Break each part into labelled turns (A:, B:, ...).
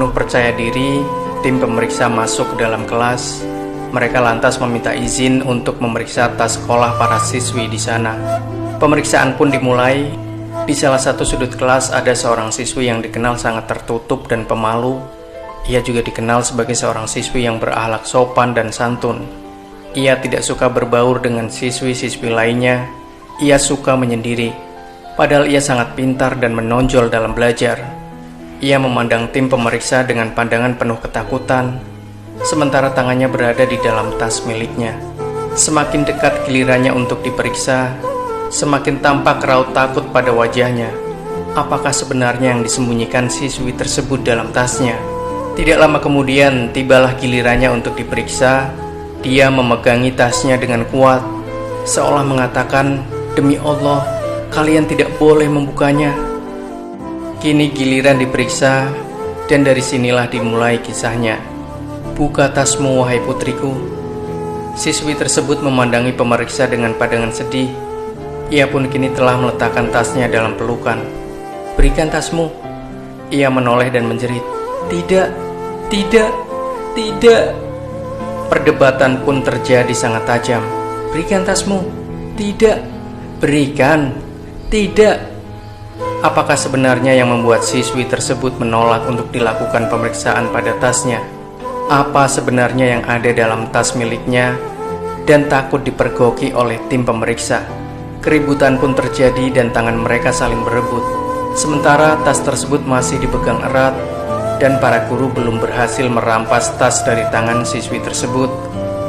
A: penuh percaya diri, tim pemeriksa masuk ke dalam kelas. Mereka lantas meminta izin untuk memeriksa tas sekolah para siswi di sana. Pemeriksaan pun dimulai. Di salah satu sudut kelas ada seorang siswi yang dikenal sangat tertutup dan pemalu. Ia juga dikenal sebagai seorang siswi yang berakhlak sopan dan santun. Ia tidak suka berbaur dengan siswi-siswi lainnya. Ia suka menyendiri. Padahal ia sangat pintar dan menonjol dalam belajar. Ia memandang tim pemeriksa dengan pandangan penuh ketakutan, sementara tangannya berada di dalam tas miliknya. Semakin dekat gilirannya untuk diperiksa, semakin tampak raut takut pada wajahnya. Apakah sebenarnya yang disembunyikan siswi tersebut dalam tasnya? Tidak lama kemudian, tibalah gilirannya untuk diperiksa. Dia memegangi tasnya dengan kuat, seolah mengatakan, "Demi Allah, kalian tidak boleh membukanya." Kini giliran diperiksa, dan dari sinilah dimulai kisahnya. "Buka tasmu, wahai putriku." Siswi tersebut memandangi pemeriksa dengan pandangan sedih. Ia pun kini telah meletakkan tasnya dalam pelukan. "Berikan tasmu." Ia menoleh dan menjerit, "Tidak, tidak, tidak." Perdebatan pun terjadi sangat tajam. "Berikan tasmu." "Tidak." "Berikan." "Tidak." Apakah sebenarnya yang membuat siswi tersebut menolak untuk dilakukan pemeriksaan pada tasnya? Apa sebenarnya yang ada dalam tas miliknya dan takut dipergoki oleh tim pemeriksa? Keributan pun terjadi dan tangan mereka saling berebut. Sementara tas tersebut masih dipegang erat dan para guru belum berhasil merampas tas dari tangan siswi tersebut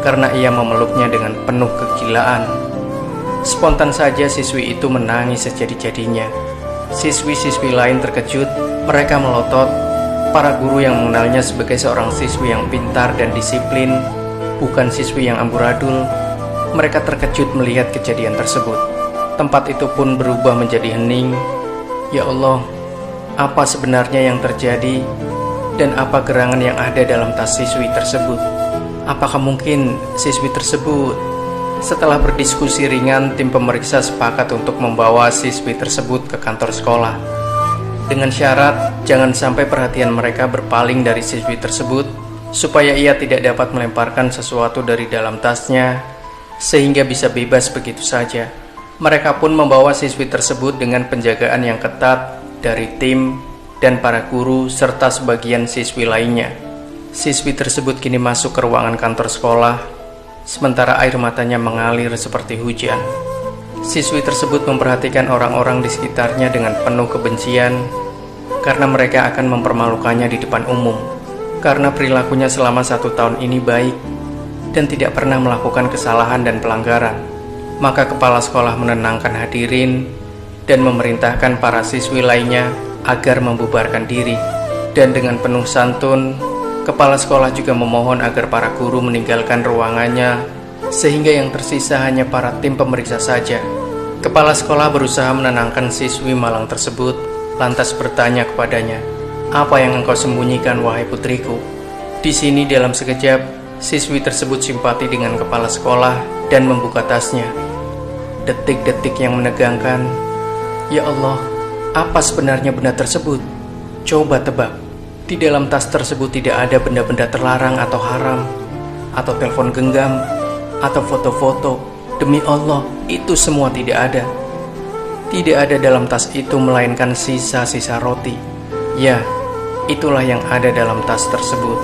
A: karena ia memeluknya dengan penuh kegilaan. Spontan saja siswi itu menangis sejadi-jadinya. Siswi-siswi lain terkejut, mereka melotot. Para guru yang mengenalnya sebagai seorang siswi yang pintar dan disiplin, bukan siswi yang amburadul. Mereka terkejut melihat kejadian tersebut. Tempat itu pun berubah menjadi hening. Ya Allah, apa sebenarnya yang terjadi dan apa gerangan yang ada dalam tas siswi tersebut? Apakah mungkin siswi tersebut? Setelah berdiskusi ringan, tim pemeriksa sepakat untuk membawa siswi tersebut ke kantor sekolah. Dengan syarat, jangan sampai perhatian mereka berpaling dari siswi tersebut, supaya ia tidak dapat melemparkan sesuatu dari dalam tasnya, sehingga bisa bebas begitu saja. Mereka pun membawa siswi tersebut dengan penjagaan yang ketat dari tim dan para guru, serta sebagian siswi lainnya. Siswi tersebut kini masuk ke ruangan kantor sekolah, sementara air matanya mengalir seperti hujan. Siswi tersebut memperhatikan orang-orang di sekitarnya dengan penuh kebencian karena mereka akan mempermalukannya di depan umum. Karena perilakunya selama 1 tahun ini baik dan tidak pernah melakukan kesalahan dan pelanggaran, maka kepala sekolah menenangkan hadirin dan memerintahkan para siswi lainnya agar membubarkan diri. Dan dengan penuh santun, kepala sekolah juga memohon agar para guru meninggalkan ruangannya, sehingga yang tersisa hanya para tim pemeriksa saja. Kepala sekolah berusaha menenangkan siswi malang tersebut, lantas bertanya kepadanya, "Apa yang engkau sembunyikan, wahai putriku?" Di sini dalam sekejap, siswi tersebut simpati dengan kepala sekolah dan membuka tasnya. Detik-detik yang menegangkan. Ya Allah, apa sebenarnya benda tersebut? Coba tebak. Di dalam tas tersebut tidak ada benda-benda terlarang atau haram, atau telepon genggam, atau foto-foto. Demi Allah, itu semua tidak ada. Tidak ada dalam tas itu melainkan sisa-sisa roti. Ya, itulah yang ada dalam tas tersebut.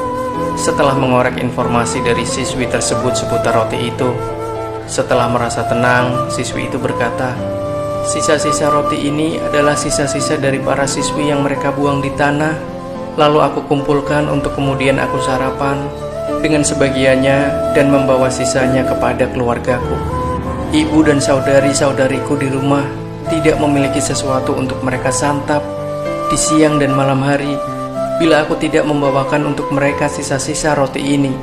A: Setelah mengorek informasi dari siswi tersebut seputar roti itu, setelah merasa tenang, siswi itu berkata, "Sisa-sisa roti ini adalah sisa-sisa dari para siswi yang mereka buang di tanah. Lalu aku kumpulkan untuk kemudian aku sarapan dengan sebagiannya dan membawa sisanya kepada keluargaku. Ibu dan saudari-saudariku di rumah tidak memiliki sesuatu untuk mereka santap di siang dan malam hari. Bila aku tidak membawakan untuk mereka sisa-sisa roti ini,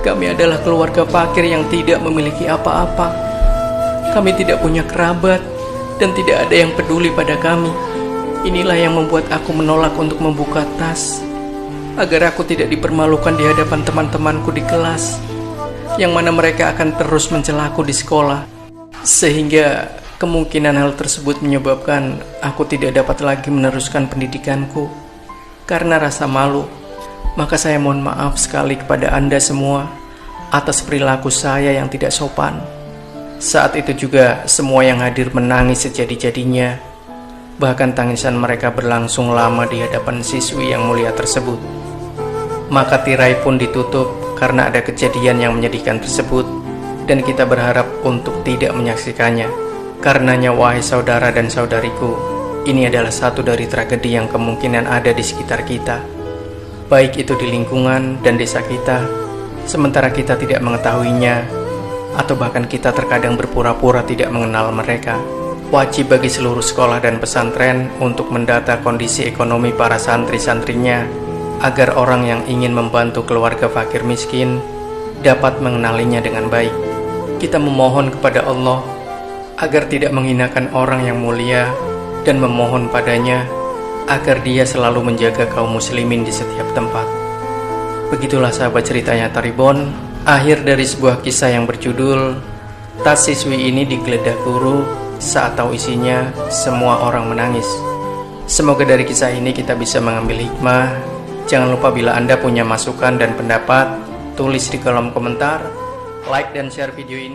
A: kami adalah keluarga fakir yang tidak memiliki apa-apa. Kami tidak punya kerabat dan tidak ada yang peduli pada kami. Inilah yang membuat aku menolak untuk membuka tas, agar aku tidak dipermalukan di hadapan teman-temanku di kelas, yang mana mereka akan terus mencelaku di sekolah. Sehingga kemungkinan hal tersebut menyebabkan aku tidak dapat lagi meneruskan pendidikanku karena rasa malu. Maka saya mohon maaf sekali kepada Anda semua atas perilaku saya yang tidak sopan. Saat itu juga semua yang hadir menangis sejadi-jadinya. Bahkan tangisan mereka berlangsung lama di hadapan siswi yang mulia tersebut. Maka tirai pun ditutup karena ada kejadian yang menyedihkan tersebut, dan kita berharap untuk tidak menyaksikannya. Karenanya wahai saudara dan saudariku, ini adalah satu dari tragedi yang kemungkinan ada di sekitar kita, baik itu di lingkungan dan desa kita, sementara kita tidak mengetahuinya, atau bahkan kita terkadang berpura-pura tidak mengenal mereka. Wajib bagi seluruh sekolah dan pesantren untuk mendata kondisi ekonomi para santri-santrinya, agar orang yang ingin membantu keluarga fakir miskin dapat mengenalinya dengan baik. Kita memohon kepada Allah agar tidak menghinakan orang yang mulia, dan memohon padanya agar dia selalu menjaga kaum muslimin di setiap tempat. Begitulah sahabat ceritanya Taribon, akhir dari sebuah kisah yang berjudul Tas Siswi Ini Digeledah Guru. Saat tahu isinya, semua orang menangis. Semoga dari kisah ini kita bisa mengambil hikmah. Jangan lupa bila Anda punya masukan dan pendapat, tulis di kolom komentar, like dan share video ini.